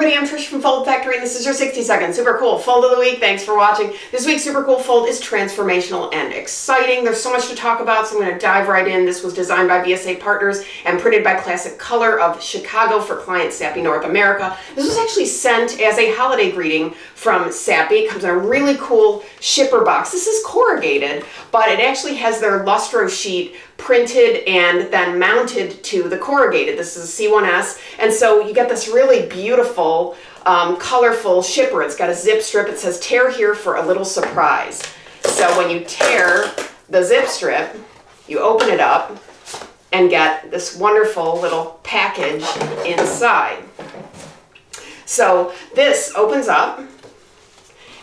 everybody, I'm Trish from Foldfactory, and this is your 60-second super cool fold of the week. Thanks for watching. This week's super cool fold is transformational and exciting. There's so much to talk about, so I'm going to dive right in. This was designed by VSA Partners and printed by Classic Color of Chicago for client Sappy North America. This was actually sent as a holiday greeting from Sappy. It comes in a really cool shipper box. This is corrugated, but it actually has their lustro sheet printed and then mounted to the corrugated. This is a C1S, and so you get this really beautiful, colorful shipper. It's got a zip strip. It says tear here for a little surprise. So when you tear the zip strip, you open it up and get this wonderful little package inside. So this opens up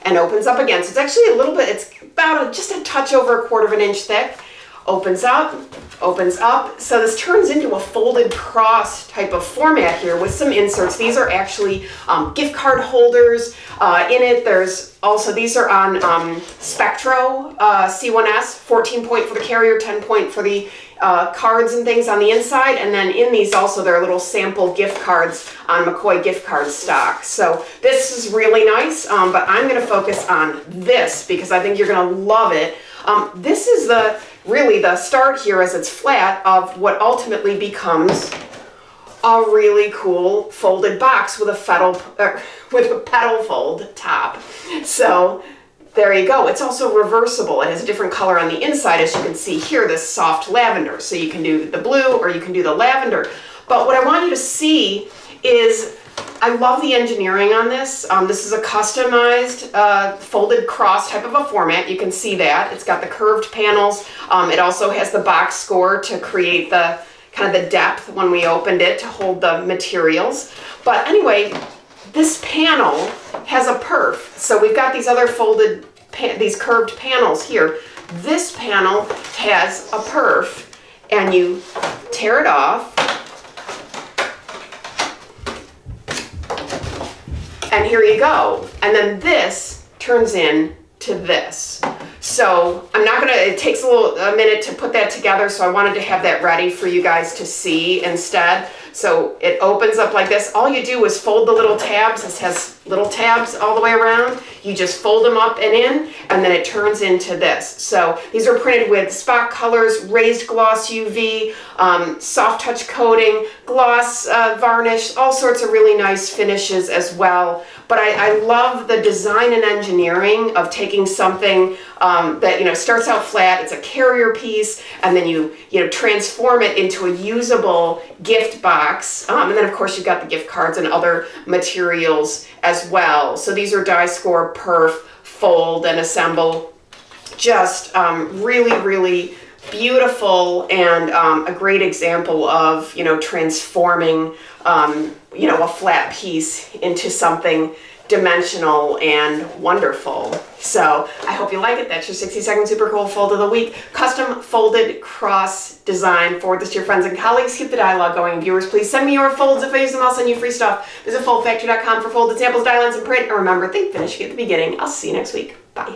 and opens up again. So it's actually a little bit, it's about just a touch over 1/4 inch thick. Opens up, opens up. So this turns into a folded cross type of format here with some inserts. These are actually gift card holders. In it, there's also, these are on Spectro C1S, 14 point for the carrier, 10 point for the cards and things on the inside. And then in these also, there are little sample gift cards on McCoy gift card stock. So this is really nice, but I'm gonna focus on this because I think you're gonna love it. This is really the start here, as it's flat, of what ultimately becomes a really cool folded box with a petal fold top. So there you go. It's also reversible. It has a different color on the inside, as you can see here, this soft lavender. So you can do the blue or you can do the lavender. But what I want you to see is, I love the engineering on this. This is a customized folded cross type of a format. You can see that. It's got the curved panels. It also has the box score to create the kind of the depth when we opened it to hold the materials. But anyway, this panel has a perf. So we've got these other folded, these curved panels here. This panel has a perf, and you tear it off. And here you go. And then this turns into this. So I'm not gonna, it takes a minute to put that together, so I wanted to have that ready for you guys to see instead. So it opens up like this. All you do is fold the little tabs. This has little tabs all the way around. You just fold them up and in, and then it turns into this. So these are printed with spot colors, raised gloss UV, soft touch coating, gloss varnish, all sorts of really nice finishes as well. But I love the design and engineering of taking something that starts out flat, it's a carrier piece, and then you transform it into a usable gift box. And then of course you've got the gift cards and other materials as well. So these are die score, perf, fold, and assemble. Just really, really beautiful, and a great example of transforming a flat piece into something dimensional and wonderful. So I hope you like it. That's your 60-second super cool fold of the week. Custom folded cross design. Forward this to your friends and colleagues. Keep the dialogue going. Viewers, please send me your folds. If I use them, I'll send you free stuff. Visit foldfactory.com for folded samples, die lines, and print. And remember, think, finish, get the beginning. I'll see you next week. Bye.